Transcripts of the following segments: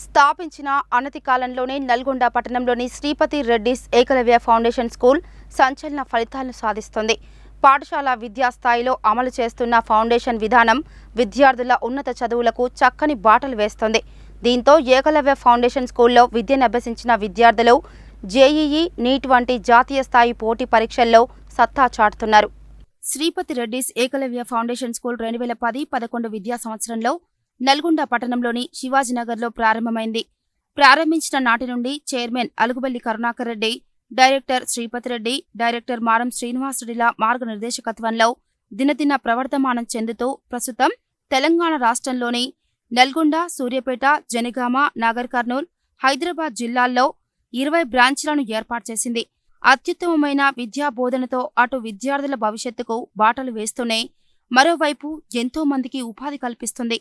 స్థాపించిన అనతి కాలంలోనే నల్గొండ పట్టణంలోని శ్రీపతి రెడ్డిస్ ఏకలవ్య ఫౌండేషన్ స్కూల్ సంచలన ఫలితాలను సాధిస్తుంది. పాఠశాల విద్యా స్థాయిలో అమలు చేస్తున్న ఫౌండేషన్ విధానం విద్యార్థుల ఉన్నత చదువులకు చక్కని బాటలు వేస్తుంది. దీంతో ఏకలవ్య ఫౌండేషన్ స్కూల్లో విద్యను అభ్యసించిన విద్యార్థులు జేఈఈ, నీట్ వంటి జాతీయ స్థాయి పోటీ పరీక్షల్లో సత్తా చాటుతున్నారు. శ్రీపతి రెడ్డిస్ ఏకలవ్య ఫౌండేషన్ స్కూల్ 2010-11 విద్యా సంవత్సరంలో నల్గొండ పట్టణంలోని శివాజీనగర్లో ప్రారంభమైంది. ప్రారంభించిన నాటి నుండి chairman Alugubelli Karunakar Reddy, director Sripathi Reddy, director Maram శ్రీనివాసరెడ్డిల మార్గనిర్దేశకత్వంలో దినదిన ప్రవర్ధమానం చెందుతూ ప్రస్తుతం తెలంగాణ రాష్ట్రంలోని నల్గొండ, సూర్యాపేట, జనగామ, నాగర్ కర్నూల్, హైదరాబాద్ జిల్లాల్లో 20 బ్రాంచ్లను ఏర్పాటు చేసింది. అత్యుత్తమమైన విద్యా బోధనతో అటు విద్యార్థుల భవిష్యత్తుకు బాటలు వేస్తూనే మరోవైపు ఎంతో మందికి ఉపాధి కల్పిస్తుంది.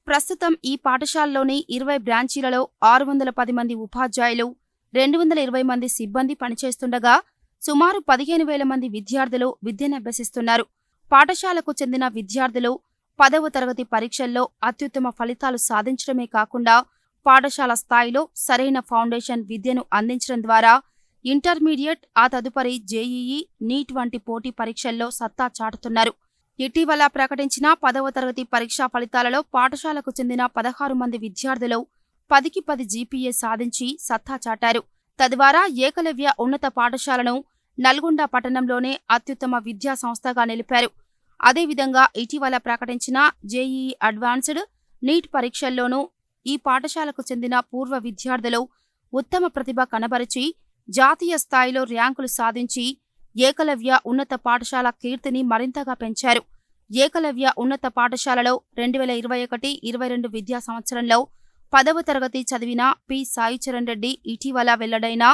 ప్రస్తుతం ఈ పాఠశాలలోని 20 బ్రాంచీలలో 610 మంది ఉపాధ్యాయులు, 220 మంది సిబ్బంది పనిచేస్తుండగా సుమారు 15,000 మంది విద్యార్థులు విద్యనభ్యసిస్తున్నారు. పాఠశాలకు చెందిన విద్యార్థులు 10వ తరగతి పరీక్షల్లో అత్యుత్తమ ఫలితాలు సాధించడమే కాకుండా పాఠశాల స్థాయిలో సరైన ఫౌండేషన్ విద్యను అందించడం ద్వారా ఇంటర్మీడియట్, ఆ తదుపరి జేఈఈ, నీట్ వంటి పోటీ పరీక్షల్లో సత్తా చాటుతున్నారు. ఇటీవల ప్రకటించిన 10వ తరగతి పరీక్షా ఫలితాలలో పాఠశాలకు చెందిన 16 మంది విద్యార్థులు 10కి 10 జీపీఏ సాధించి సత్తా చాటారు. తద్వారా ఏకలవ్య ఉన్నత పాఠశాలను నల్గొండ పట్టణంలోనే అత్యుత్తమ విద్యా సంస్థగా నిలిపారు. అదేవిధంగా ఇటీవల ప్రకటించిన జేఈఈ అడ్వాన్స్డ్, నీట్ పరీక్షల్లోనూ ఈ పాఠశాలకు చెందిన పూర్వ విద్యార్థులు ఉత్తమ ప్రతిభ కనబరిచి జాతీయ స్థాయిలో ర్యాంకులు సాధించి ఏకలవ్య ఉన్నత పాఠశాల కీర్తిని మరింతగా పెంచారు. ఏకలవ్య ఉన్నత పాఠశాలలో 2021-22 విద్యా సంవత్సరంలో 10వ తరగతి చదివిన పి. సాయిచరణ్ రెడ్డి ఇటీవల వెల్లడైన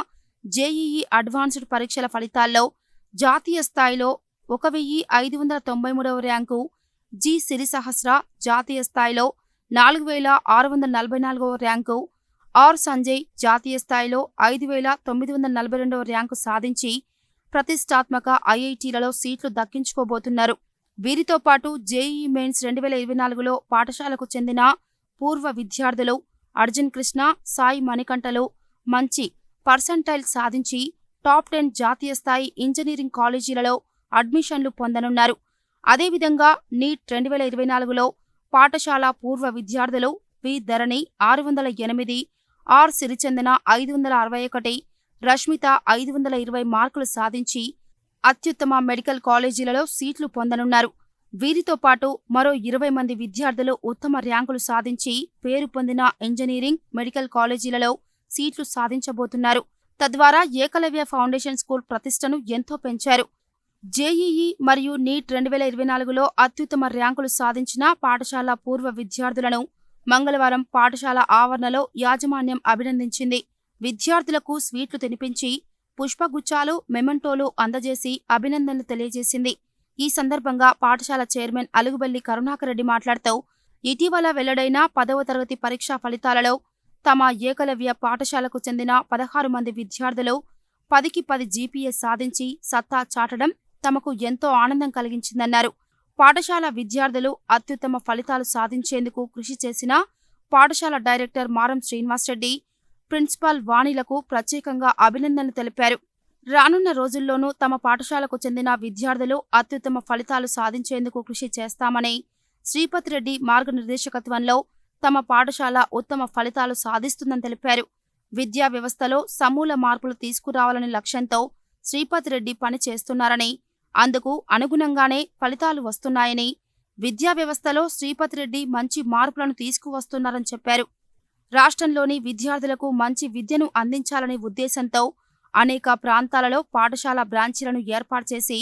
జేఈఈ అడ్వాన్స్డ్ పరీక్షల ఫలితాల్లో జాతీయ స్థాయిలో 1593వ ర్యాంకు, జి. సిరిసహస్ర జాతీయ స్థాయిలో 4644వ ర్యాంకు, ఆర్. సంజయ్ జాతీయ స్థాయిలో 5942వ ర్యాంకు సాధించి ప్రతిష్టాత్మక ఐఐటీలలో సీట్లు దక్కించుకోబోతున్నారు. వీరితో పాటు జేఈఈ మెయిన్స్ 2024లో పాఠశాలకు చెందిన పూర్వ విద్యార్థులు అర్జున్ కృష్ణ, సాయి మణికంఠలు మంచి పర్సంటైల్ సాధించి టాప్ 10 జాతీయ స్థాయి ఇంజనీరింగ్ కాలేజీలలో అడ్మిషన్లు పొందనున్నారు. అదేవిధంగా నీట్ 2024లో పాఠశాల పూర్వ విద్యార్థులు వి. ధరణి 608, ఆర్. సిరిచందన 561, రష్మిత 520 మార్కులు సాధించి అత్యుత్తమ మెడికల్ కాలేజీలలో సీట్లు పొందనున్నారు. వీరితో పాటు మరో 20 మంది విద్యార్థులు ఉత్తమ ర్యాంకులు సాధించి పేరు పొందిన ఇంజనీరింగ్, మెడికల్ కాలేజీలలో సీట్లు సాధించబోతున్నారు. తద్వారా ఏకలవ్య ఫౌండేషన్ స్కూల్ ప్రతిష్టను ఎంతో పెంచారు. జేఈఈ మరియు నీట్ 2024లో అత్యుత్తమ ర్యాంకులు సాధించిన పాఠశాల పూర్వ విద్యార్థులను మంగళవారం పాఠశాల ఆవరణలో యాజమాన్యం అభినందించింది. విద్యార్థులకు స్వీట్లు తినిపించి పుష్పగుచ్చాలు, మెమెంటోలు అందజేసి అభినందనలు తెలియజేసింది. ఈ సందర్భంగా పాఠశాల చైర్మన్ అలుగుబెల్లి కరుణాకర్ రెడ్డి మాట్లాడుతూ ఇటీవల వెల్లడైన 10వ తరగతి పరీక్షా ఫలితాలలో తమ ఏకలవ్య పాఠశాలకు చెందిన 16 మంది విద్యార్థులు 10కి 10 జీపీఏ సాధించి సత్తా చాటడం తమకు ఎంతో ఆనందం కలిగించిందన్నారు. పాఠశాల విద్యార్థులు అత్యుత్తమ ఫలితాలు సాధించేందుకు కృషి చేసిన పాఠశాల డైరెక్టర్ మారం శ్రీనివాసరెడ్డి, ప్రిన్సిపాల్ వాణిలకు ప్రత్యేకంగా అభినందనలు తెలిపారు. రానున్న రోజుల్లోనూ తమ పాఠశాలకు చెందిన విద్యార్థులు అత్యుత్తమ ఫలితాలు సాధించేందుకు కృషి చేస్తామని, శ్రీపతి రెడ్డి మార్గనిర్దేశకత్వంలో తమ పాఠశాల ఉత్తమ ఫలితాలు సాధిస్తుందని తెలిపారు. విద్యా వ్యవస్థలో సమూల మార్పులు తీసుకురావాలనే లక్ష్యంతో శ్రీపతి రెడ్డి పని చేస్తున్నారని, అందుకు అనుగుణంగానే ఫలితాలు వస్తున్నాయని, విద్యా వ్యవస్థలో శ్రీపతి రెడ్డి మంచి మార్పులను తీసుకువస్తున్నారని చెప్పారు. రాష్ట్రంలోని విద్యార్థులకు మంచి విద్యను అందించాలనే ఉద్దేశంతో అనేక ప్రాంతాలలో పాఠశాల బ్రాంచీలను ఏర్పాటు చేసి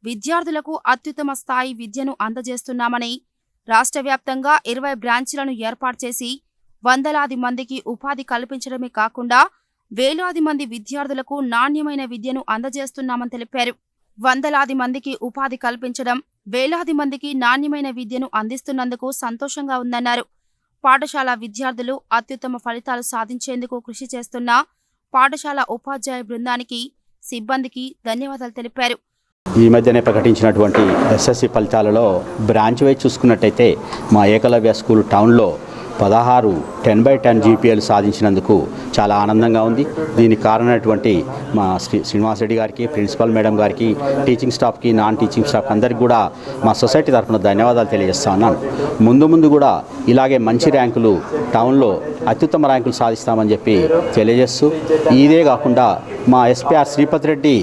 విద్యార్థులకు అత్యుత్తమ స్థాయి విద్యను అందజేస్తున్నామని, రాష్ట్ర వ్యాప్తంగా 20 బ్రాంచీలను ఏర్పాటు చేసి వందలాది మందికి ఉపాధి కల్పించడమే కాకుండా వేలాది మంది విద్యార్థులకు నాణ్యమైన విద్యను అందజేస్తున్నామని తెలిపారు. వందలాది మందికి ఉపాధి కల్పించడం, వేలాది మందికి నాణ్యమైన విద్యను అందిస్తున్నందుకు సంతోషంగా ఉందన్నారు. పాఠశాల విద్యార్థులు అత్యుత్తమ ఫలితాలు సాధించేందుకు కృషి చేస్తున్న పాఠశాల ఉపాధ్యాయ బృందానికి, సిబ్బందికి ధన్యవాదాలు తెలిపారు. ఈ మధ్యనే ప్రకటించినటువంటి ఎస్ఎస్సి ఫలితాలలో బ్రాంచ్ వైజ్ చూసుకున్నట్టయితే మా ఏకలవ్య స్కూల్ టౌన్లో 16 10/10 జీపీఎల్ సాధించినందుకు చాలా ఆనందంగా ఉంది. దీనికి కారణమైనటువంటి మా శ్రీనివాస్ రెడ్డి గారికి, ప్రిన్సిపల్ మేడం గారికి, టీచింగ్ స్టాఫ్కి, నాన్ టీచింగ్ స్టాఫ్ అందరికీ కూడా మా సొసైటీ తరఫున ధన్యవాదాలు తెలియజేస్తా ఉన్నాను. ముందు కూడా ఇలాగే మంచి ర్యాంకులు టౌన్లో అత్యుత్తమ ర్యాంకులు సాధిస్తామని చెప్పి తెలియజేస్తూ, ఇదే కాకుండా మా ఎస్పీఆర్ శ్రీపతి రెడ్డి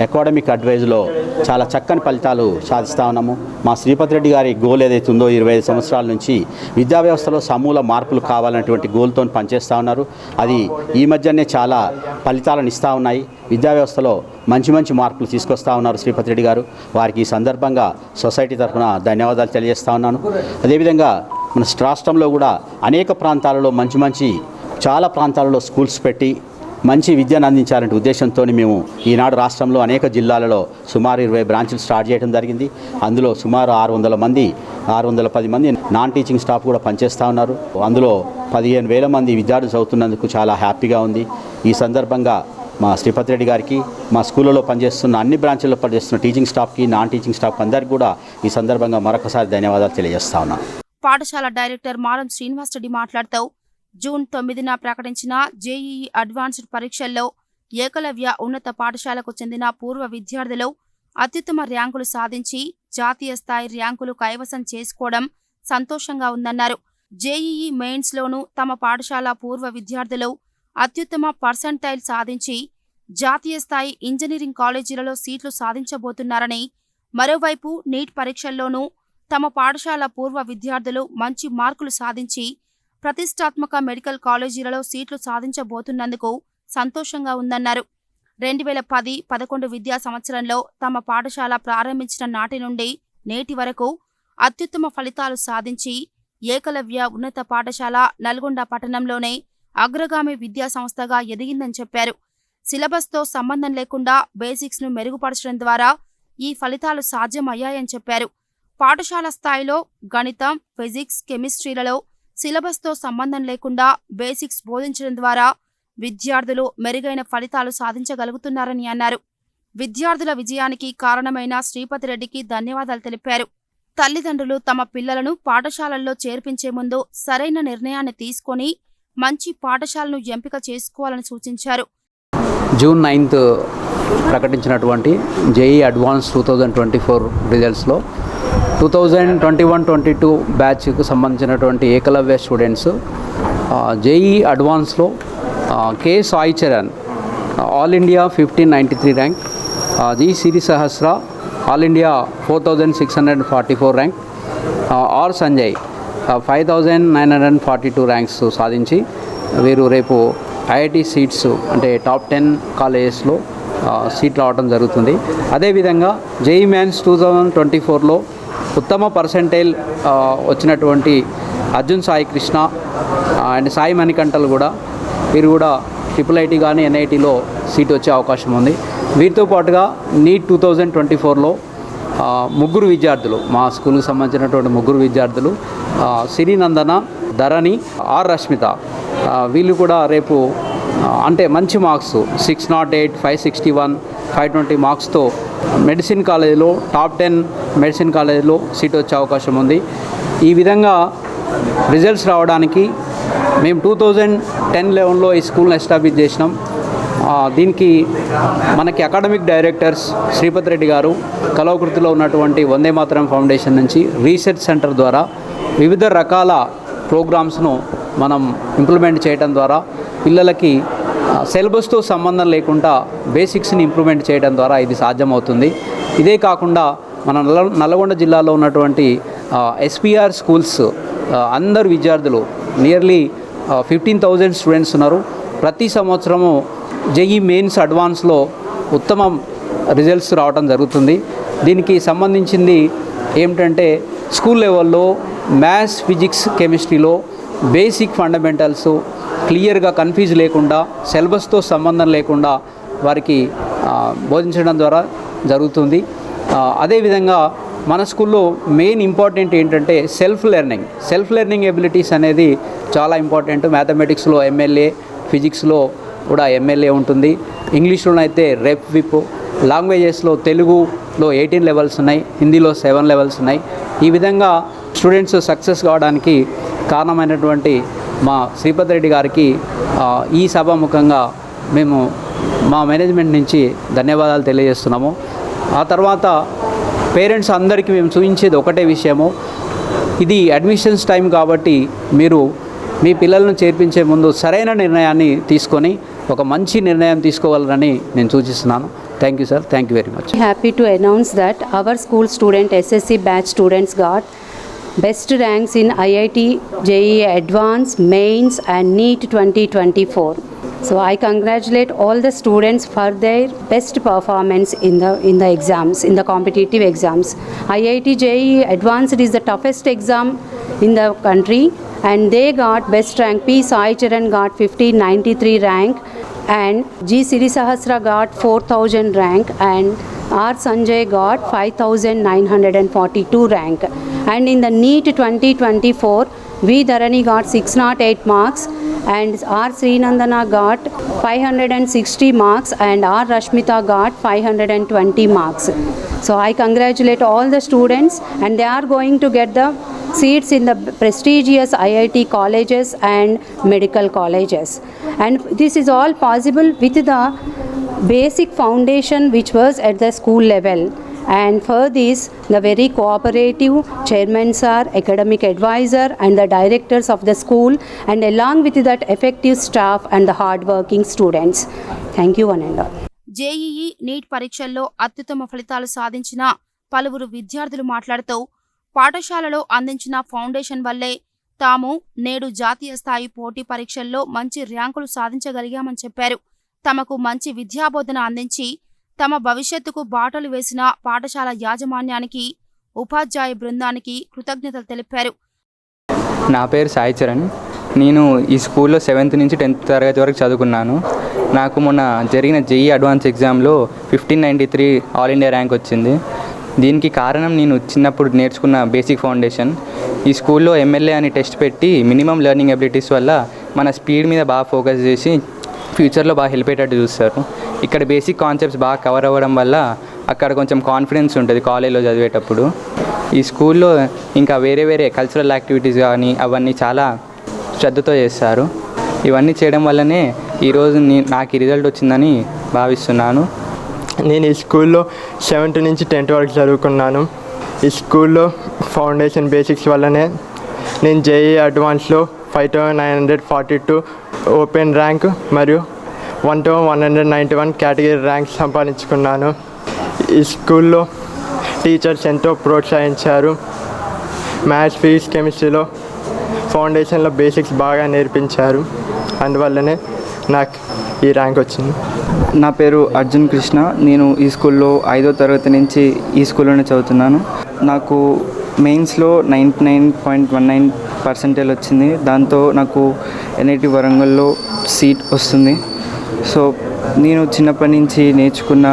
అకాడమిక్ అడ్వైజ్లో చాలా చక్కని ఫలితాలు సాధిస్తూ ఉన్నాము. మా శ్రీపతి రెడ్డి గారి గోల్ ఏదైతే ఉందో 25 సంవత్సరాల నుంచి విద్యా వ్యవస్థలో సమూల మార్పులు కావాలనేటువంటి గోల్తో పనిచేస్తూ ఉన్నారు. అది ఈ మధ్యనే చాలా ఫలితాలను ఇస్తూ ఉన్నాయి. విద్యా వ్యవస్థలో మంచి మార్పులు తీసుకొస్తూ ఉన్నారు శ్రీపతి రెడ్డి గారు. వారికి ఈ సందర్భంగా సొసైటీ తరఫున ధన్యవాదాలు తెలియజేస్తూ ఉన్నాను. అదేవిధంగా మన రాష్ట్రంలో కూడా అనేక ప్రాంతాలలో చాలా ప్రాంతాలలో స్కూల్స్ పెట్టి మంచి విద్యను అందించాలనే ఉద్దేశంతో మేము ఈనాడు రాష్ట్రంలో అనేక జిల్లాలలో సుమారు 20 బ్రాంచులు స్టార్ట్ చేయడం జరిగింది. అందులో సుమారు 610 మంది నాన్ టీచింగ్ స్టాఫ్ కూడా పనిచేస్తూ ఉన్నారు. అందులో 15,000 మంది విద్యార్థులు చదువుతున్నందుకు చాలా హ్యాపీగా ఉంది. ఈ సందర్భంగా మా శ్రీపతి రెడ్డి గారికి, మా స్కూళ్ళలో పనిచేస్తున్న అన్ని బ్రాంచుల్లో పనిచేస్తున్న టీచింగ్ స్టాఫ్కి, నాన్ టీచింగ్ స్టాఫ్ అందరికీ కూడా ఈ సందర్భంగా మరొకసారి ధన్యవాదాలు తెలియజేస్తా ఉన్నాను. పాఠశాల డైరెక్టర్ మారం శ్రీనివాస్ రెడ్డి మాట్లాడుతూ, జూన్ 9న ప్రకటించిన జేఈఈ అడ్వాన్స్డ్ పరీక్షల్లో ఏకలవ్య ఉన్నత పాఠశాలకు చెందిన పూర్వ విద్యార్థులు అత్యుత్తమ ర్యాంకులు సాధించి జాతీయ స్థాయి ర్యాంకులు కైవసం చేసుకోవడం సంతోషంగా ఉందన్నారు. జేఈఈ మెయిన్స్లోనూ తమ పాఠశాల పూర్వ విద్యార్థులు అత్యుత్తమ పర్సంటైల్ సాధించి జాతీయ స్థాయి ఇంజనీరింగ్ కాలేజీలలో సీట్లు సాధించబోతున్నారని, మరోవైపు నీట్ పరీక్షల్లోనూ తమ పాఠశాల పూర్వ విద్యార్థులు మంచి మార్కులు సాధించి ప్రతిష్టాత్మక మెడికల్ కాలేజీలలో సీట్లు సాధించబోతున్నందుకు సంతోషంగా ఉందన్నారు. 2010-11 విద్యా సంవత్సరంలో తమ పాఠశాల ప్రారంభించిన నాటి నుండి నేటి వరకు అత్యుత్తమ ఫలితాలు సాధించి ఏకలవ్య ఉన్నత పాఠశాల నల్గొండ పట్టణంలోనే అగ్రగామి విద్యా సంస్థగా ఎదిగిందని చెప్పారు. సిలబస్తో సంబంధం లేకుండా బేసిక్స్ను మెరుగుపరచడం ద్వారా ఈ ఫలితాలు సాధ్యమయ్యాయని చెప్పారు. పాఠశాల స్థాయిలో గణితం, ఫిజిక్స్, కెమిస్ట్రీలలో సిలబస్తో సంబంధం లేకుండా బేసిక్స్ బోధించడం ద్వారా విద్యార్థులు మెరుగైన ఫలితాలు సాధించగలుగుతున్నారని అన్నారు. విద్యార్థుల విజయానికి కారణమైన శ్రీపతి రెడ్డికి ధన్యవాదాలు తెలిపారు. తల్లిదండ్రులు తమ పిల్లలను పాఠశాలల్లో చేర్పించే ముందు సరైన నిర్ణయాన్ని తీసుకొని మంచి పాఠశాలను ఎంపిక చేసుకోవాలని సూచించారు. జూన్ 9th ప్రకటించినటువంటి జేఈ అడ్వాన్స్ 2024 రిజల్ట్స్లో 2021-22 బ్యాచ్కు సంబంధించినటువంటి ఏకలవ్య స్టూడెంట్స్ జేఈ అడ్వాన్స్లో K Sai Charan all India 1593 rank, G Siri Sahasra all India 4644 rank, R Sanjay 5942 ranks సాధించి వీరు రేపు ఐఐటి సీట్స్ అంటే టాప్ 10 కాలేజెస్లో సీట్లు రావడం జరుగుతుంది. అదేవిధంగా జేఈ మెయిన్స్ 2024లో ఉత్తమ పర్సెంటైల్ వచ్చినటువంటి అర్జున్ సాయి కృష్ణ అండ్ సాయి మణికంఠలు కూడా వీరు కూడా IIIT కానీ NITలో సీట్ వచ్చే అవకాశం ఉంది. వీరితో పాటుగా నీట్ 2024లో ముగ్గురు విద్యార్థులు, మా స్కూల్కి సంబంధించినటువంటి ముగ్గురు విద్యార్థులు సిరినందన, ధరణి, ఆర్ రష్మిత, వీళ్ళు కూడా రేపు అంటే మంచి మార్క్స్ 608, 561, 520 మార్క్స్తో మెడిసిన్ కాలేజీలో టాప్ 10 మెడిసిన్ కాలేజీలో సీట్ వచ్చే అవకాశం ఉంది. ఈ విధంగా రిజల్ట్స్ రావడానికి మేము 2010-11లో ఈ స్కూల్ని ఎస్టాబ్లిష్ చేసినాం. దీనికి మనకి అకాడమిక్ డైరెక్టర్స్ శ్రీపతి రెడ్డి గారు కలవకృతిలో ఉన్నటువంటి వందే మాతరం ఫౌండేషన్ నుంచి రీసెర్చ్ సెంటర్ ద్వారా వివిధ రకాల ప్రోగ్రామ్స్ను మనం ఇంప్లిమెంట్ చేయడం ద్వారా పిల్లలకి సిలబస్తో సంబంధం లేకుండా బేసిక్స్ని ఇంప్రూవ్మెంట్ చేయడం ద్వారా ఇది సాధ్యమవుతుంది. ఇదే కాకుండా మన నల్గొండ జిల్లాలో ఉన్నటువంటి ఎస్పీఆర్ స్కూల్స్ అందరు విద్యార్థులు నియర్లీ 15,000 స్టూడెంట్స్ ఉన్నారు. ప్రతి సంవత్సరము జేఈ మెయిన్స్ అడ్వాన్స్లో ఉత్తమ రిజల్ట్స్ రావడం జరుగుతుంది. దీనికి సంబంధించింది ఏమిటంటే స్కూల్ లెవెల్లో మ్యాథ్స్, ఫిజిక్స్, కెమిస్ట్రీలో బేసిక్ ఫండమెంటల్స్ క్లియర్గా కన్ఫ్యూజ్ లేకుండా సిలబస్తో సంబంధం లేకుండా వారికి బోధించడం ద్వారా జరుగుతుంది. అదేవిధంగా మన స్కూల్లో మెయిన్ ఇంపార్టెంట్ ఏంటంటే సెల్ఫ్ లెర్నింగ్ ఎబిలిటీస్ అనేది చాలా ఇంపార్టెంట్. మ్యాథమెటిక్స్లో MLA, ఫిజిక్స్లో కూడా MLA ఉంటుంది. ఇంగ్లీష్లోనైతే రెప్ విప్, లాంగ్వేజెస్లో తెలుగులో 18 లెవెల్స్ ఉన్నాయి, హిందీలో 7 లెవెల్స్ ఉన్నాయి. ఈ విధంగా స్టూడెంట్స్ సక్సెస్ కావడానికి కారణమైనటువంటి మా శ్రీపతి రెడ్డి గారికి ఈ సభాముఖంగా మేము మా మేనేజ్మెంట్ నుంచి ధన్యవాదాలు తెలియజేస్తున్నాము. ఆ తర్వాత పేరెంట్స్ అందరికీ మేము చూపించేది ఒకటే విషయము, ఇది అడ్మిషన్స్ టైం కాబట్టి మీరు మీ పిల్లలను చేర్పించే ముందు సరైన నిర్ణయాన్ని తీసుకొని ఒక మంచి నిర్ణయం తీసుకోవాలని నేను సూచిస్తున్నాను. Thank you sir, thank you very much. Happy to announce that our school student SSC batch students got best ranks in IIT, JEE Advanced, Mains and NEET 2024. So I congratulate all the students for their best performance in the exams, in the competitive exams. IIT JEE Advanced is the toughest exam in the country, and they got best rank. P. Sai Charan got 1593 rank, and G. Siri Sahasra got 4000 rank, and R. Sanjay got 5942 rank. And in the NEET 2024, V. Dharani got 608 marks, and R. Srinandana got 560 marks, and R. Rashmita got 520 marks. So I congratulate all the students, and they are going to get the seats in the prestigious IIT colleges and medical colleges. And this is all possible with the basic foundation which was at the school level. And for this, the very cooperative chairman sir, academic advisor and the directors of the school, and along with that effective staff and the hard-working students. Thank you one and all. JEE NEET పరీక్షల్లో అత్యుత్తమ ఫలితాలు సాధించిన పలువురు విద్యార్థులు మాట్లాడుతూ పాఠశాలలో అందించిన foundation వల్లే తాము నేడు జాతీయ స్థాయి పోటీ పరీక్షల్లో మంచి ర్యాంకులు సాధించగలిగామని చెప్పారు. తమకు మంచి విద్యాబోధన అందించి తమ భవిష్యత్తుకు బాటలు వేసిన పాఠశాల యాజమాన్యానికి, ఉపాధ్యాయ బృందానికి కృతజ్ఞతలు తెలిపారు. నా పేరు సాయి చరణ్. నేను ఈ స్కూల్లో 7th నుంచి 10th తరగతి వరకు చదువుకున్నాను. నాకు మొన్న జరిగిన JEE అడ్వాన్స్ ఎగ్జామ్లో 1593 ఆల్ ఇండియా ర్యాంక్ వచ్చింది. దీనికి కారణం నేను చిన్నప్పుడు నేర్చుకున్న బేసిక్ ఫౌండేషన్. ఈ స్కూల్లో MLA అని టెస్ట్ పెట్టి మినిమం లెర్నింగ్ అబిలిటీస్ వల్ల మన స్పీడ్ మీద బాగా ఫోకస్ చేసి ఫ్యూచర్లో బాగా హెల్ప్ అయ్యేటట్టు చూస్తారు. ఇక్కడ బేసిక్ కాన్సెప్ట్స్ బాగా కవర్ అవ్వడం వల్ల అక్కడ కొంచెం కాన్ఫిడెన్స్ ఉంటుంది కాలేజ్లో చదివేటప్పుడు. ఈ స్కూల్లో ఇంకా వేరే కల్చరల్ యాక్టివిటీస్ కానీ అవన్నీ చాలా శ్రద్ధతో చేస్తారు. ఇవన్నీ చేయడం వల్లనే ఈరోజు నాకు ఈ రిజల్ట్ వచ్చిందని భావిస్తున్నాను. నేను ఈ స్కూల్లో 7th నుంచి 10th వరకు చదువుకున్నాను. ఈ స్కూల్లో ఫౌండేషన్ బేసిక్స్ వల్లనే నేను JEE అడ్వాన్స్లో 5942 ఓపెన్ ర్యాంక్ మరియు 1191 కేటగిరీ ర్యాంక్ సంపాదించుకున్నాను. ఈ స్కూల్లో టీచర్స్ ఎంతో ప్రోత్సహించారు. మ్యాథ్స్, ఫిజిక్స్, కెమిస్ట్రీలో ఫౌండేషన్లో బేసిక్స్ బాగా నేర్పించారు. అందువల్లనే నాకు ఈ ర్యాంక్ వచ్చింది. నా పేరు అర్జున్ కృష్ణ. నేను ఈ స్కూల్లో 5వ తరగతి నుంచి ఈ స్కూల్లోనే చదువుతున్నాను. నాకు మెయిన్స్లో 99.19% వచ్చింది. దాంతో నాకు NIT వరంగల్లో సీట్ వస్తుంది. సో నేను చిన్నప్పటి నుంచి నేర్చుకున్న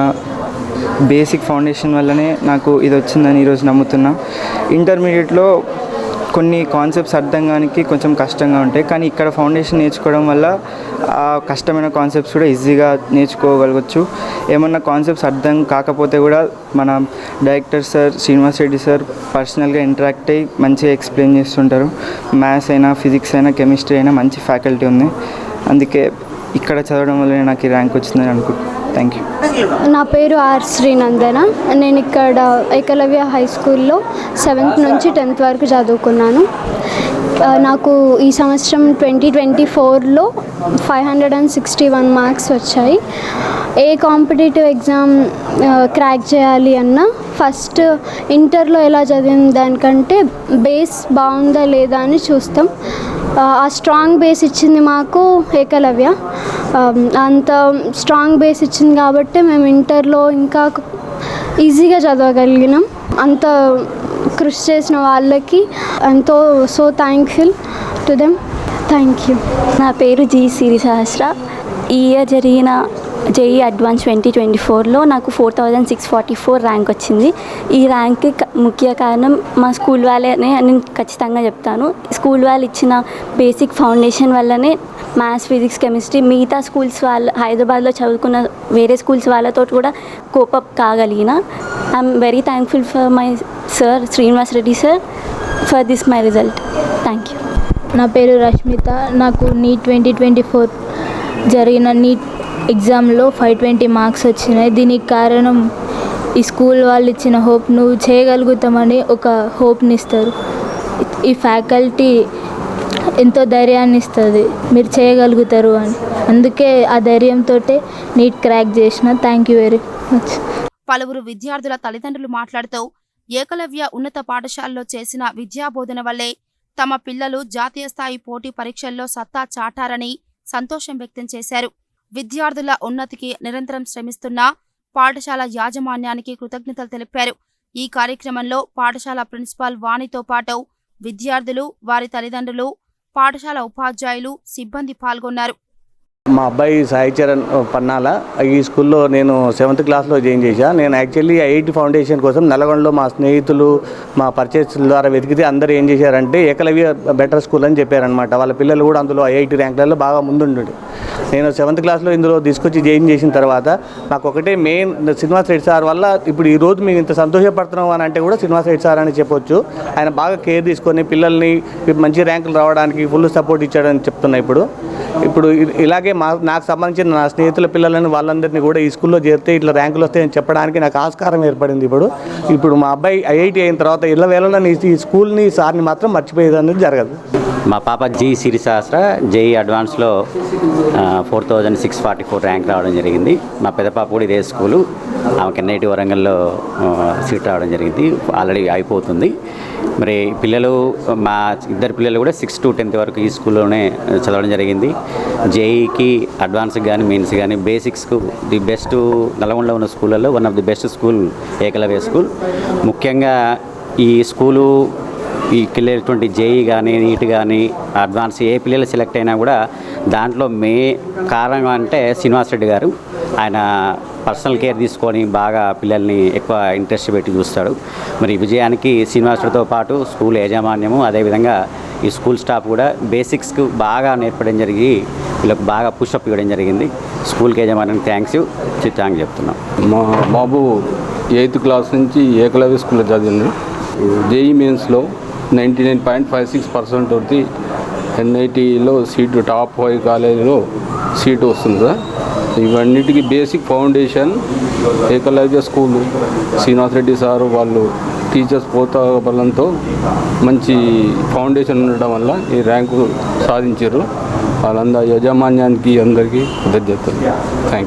బేసిక్ ఫౌండేషన్ వల్లనే నాకు ఇది వచ్చిందని ఈరోజు నమ్ముతున్నా. ఇంటర్మీడియట్లో కొన్ని కాన్సెప్ట్స్ అర్థం కానికి కొంచెం కష్టంగా ఉంటాయి, కానీ ఇక్కడ ఫౌండేషన్ నేర్చుకోవడం వల్ల ఆ కష్టమైన కాన్సెప్ట్స్ కూడా ఈజీగా నేర్చుకోగలగచ్చు. ఏమన్నా కాన్సెప్ట్స్ అర్థం కాకపోతే కూడా మన director sir Srinivas Reddy sir పర్సనల్గా ఇంటరాక్ట్ అయ్యి మంచిగా ఎక్స్ప్లెయిన్ చేస్తుంటారు. మ్యాథ్స్ అయినా, ఫిజిక్స్ అయినా, కెమిస్ట్రీ అయినా మంచి ఫ్యాకల్టీ ఉంది. అందుకే ఇక్కడ చదవడం వల్ల నాకు ఈ ర్యాంక్ వచ్చిందని అనుకుంటున్నాను. Thank you. నా పేరు ఆర్ శ్రీనందన. నేను ఇక్కడ ఏకలవ్య హై స్కూల్లో 7th నుంచి 10th వరకు చదువుకున్నాను. నాకు ఈ సంవత్సరం 2024లో 561 మార్క్స్ వచ్చాయి. ఏ కాంపిటేటివ్ ఎగ్జామ్ క్రాక్ చేయాలి అన్నా ఫస్ట్ ఇంటర్లో ఎలా చదివిన దానికంటే బేస్ బాగుందా లేదా అని చూస్తాం. ఆ స్ట్రాంగ్ బేస్ ఇచ్చింది మాకు ఏకలవ్య. అంత స్ట్రాంగ్ బేస్ ఇచ్చింది కాబట్టి మేము ఇంటర్లో ఇంకా ఈజీగా చదవగలిగినాం. అంత కృషి చేసిన వాళ్ళకి ఎంతో thankful to them. Thank you. నా పేరు జి సిరి సహస్ర. ఈ ఇయర్ జరిగిన JEE అడ్వాన్స్ 2024లో నాకు 4644 ర్యాంక్ వచ్చింది. ఈ ర్యాంక్కి ముఖ్య కారణం మా స్కూల్ వాళ్ళే నేను ఖచ్చితంగా చెప్తాను. స్కూల్ వాళ్ళు ఇచ్చిన బేసిక్ ఫౌండేషన్ వల్లనే మ్యాథ్స్, ఫిజిక్స్, కెమిస్ట్రీ మిగతా స్కూల్స్ వాళ్ళ హైదరాబాద్లో చదువుకున్న వేరే స్కూల్స్ వాళ్ళతో కూడా కోపప్ కాగలిగిన. I'm very thankful for my sir Srinivas Reddy sir for this my result. Thank you. నా పేరు రష్మిత. నాకు నీట్ 2024 జరిగిన నీట్ ఎగ్జామ్లో 520 మార్క్స్ వచ్చినాయి. దీనికి కారణం ఈ స్కూల్ వాళ్ళు ఇచ్చిన హోప్. నువ్వు చేయగలుగుతామని ఒక హోప్ని ఇస్తారు. ఈ ఫ్యాకల్టీ ఎంతో ధైర్యాన్ని ఇస్తుంది, మీరు చేయగలుగుతారు అని. అందుకే ఆ ధైర్యంతో నీట్ క్రాక్ చేసిన. Thank you very much. పలువురు విద్యార్థుల తల్లిదండ్రులు మాట్లాడుతూ ఏకలవ్య ఉన్నత పాఠశాలలో చేసిన విద్యాబోధన వల్లే తమ పిల్లలు జాతీయ స్థాయి పోటీ పరీక్షల్లో సత్తా చాటారని సంతోషం వ్యక్తం చేశారు. విద్యార్థుల ఉన్నతికి నిరంతరం శ్రమిస్తున్న పాఠశాల యాజమాన్యానికి కృతజ్ఞతలు తెలిపారు. ఈ కార్యక్రమంలో పాఠశాల ప్రిన్సిపాల్ వాణితో పాటు విద్యార్థులు, వారి తల్లిదండ్రులు, పాఠశాల ఉపాధ్యాయులు, సిబ్బంది పాల్గొన్నారు. మా అబ్బాయి సాయి చరణ్ పన్నాల. ఈ స్కూల్లో నేను 7th క్లాస్లో జాయిన్ చేశా. నేను యాక్చువల్లీ ఐఐటి ఫౌండేషన్ కోసం నల్గొండలో మా స్నేహితులు, మా పర్చేస్ల ద్వారా వెతికితే అందరూ ఏం చేశారంటే ఏకలవ్య బెటర్ స్కూల్ అని చెప్పారనమాట. వాళ్ళ పిల్లలు కూడా అందులో ఐఐటి ర్యాంకులలో బాగా ముందుండు. నేను 7th క్లాస్లో ఇందులో తీసుకొచ్చి జాయిన్ చేసిన తర్వాత నాకు ఒకటే మెయిన్ శ్రీనివాస్ రెడ్డి సార్ వల్ల ఇప్పుడు ఈ రోజు మేము ఇంత సంతోషపడుతున్నాం అని అంటే కూడా శ్రీనివాస్ రెడ్డి సార్ అని చెప్పొచ్చు. ఆయన బాగా కేర్ తీసుకొని పిల్లల్ని మంచి ర్యాంకులు రావడానికి ఫుల్ సపోర్ట్ ఇచ్చాడని చెప్తున్నా. ఇప్పుడు ఇలాగే నాకు సంబంధించిన నా స్నేహితుల పిల్లలని వాళ్ళందరినీ కూడా ఈ స్కూల్లో చేరితే ఇట్లా ర్యాంకులు వస్తాయని చెప్పడానికి నాకు ఆస్కారం ఏర్పడింది. ఇప్పుడు మా అబ్బాయి ఐఐటి అయిన తర్వాత ఇళ్ళ వేళలో ఈ స్కూల్ని సార్ని మాత్రం మర్చిపోయేది అనేది జరగదు. మా పాప జి సిరిశాస్త్ర జేఈ అడ్వాన్స్లో 4644 ర్యాంక్ రావడం జరిగింది. మా పెద్ద పాప కూడా ఇదే స్కూలు, ఆమెకి ఎన్ఐటి వరంగల్లో సీట్ రావడం జరిగింది. ఆల్రెడీ అయిపోతుంది. మరి పిల్లలు, మా ఇద్దరు పిల్లలు కూడా 6 to 10th వరకు ఈ స్కూల్లోనే చదవడం జరిగింది. జేఈకి అడ్వాన్స్ కానీ మెయిన్స్ కానీ బేసిక్స్కు ది బెస్ట్ నల్గొండలో ఉన్న స్కూళ్ళల్లో one of the best school Ekalavya school. ముఖ్యంగా ఈ స్కూలు ఈ పిల్లలటువంటి జేఈ కానీ నీట్ కానీ అడ్వాన్స్ ఏ పిల్లలు సెలెక్ట్ అయినా కూడా దాంట్లో కారణం అంటే శ్రీనివాస్ రెడ్డి గారు. ఆయన పర్సనల్ కేర్ తీసుకొని బాగా పిల్లల్ని ఎక్కువ ఇంట్రెస్ట్ పెట్టి చూస్తాడు. మరి విజయానికి శ్రీనివాసుడితో పాటు స్కూల్ యాజమాన్యము, అదేవిధంగా ఈ స్కూల్ స్టాఫ్ కూడా బేసిక్స్కు బాగా నేర్పడం జరిగి వీళ్ళకి బాగా పుషప్ ఇవ్వడం జరిగింది. స్కూల్కి యాజమాన్యానికి థ్యాంక్స్ చెప్తున్నాం. మా బాబు 8th క్లాస్ నుంచి ఏకలవ్య స్కూల్లో చదివింది. జేఈ మెయిన్స్లో 99.56% వచ్చి ఎన్ఐటీలో సీటు టాప్ 5 కాలేజీలో సీటు వస్తుంది సార్. ఇవన్నిటికీ basic foundation Ekalavya school, Srinivas Reddy sir వాళ్ళు టీచర్స్ ప్రోత్సాహబలంతో మంచి ఫౌండేషన్ ఉండడం వల్ల ఈ ర్యాంకు సాధించారు. వాళ్ళందరూ యాజమాన్యానికి అందరికీ కృతజ్ఞతలు. Thank you.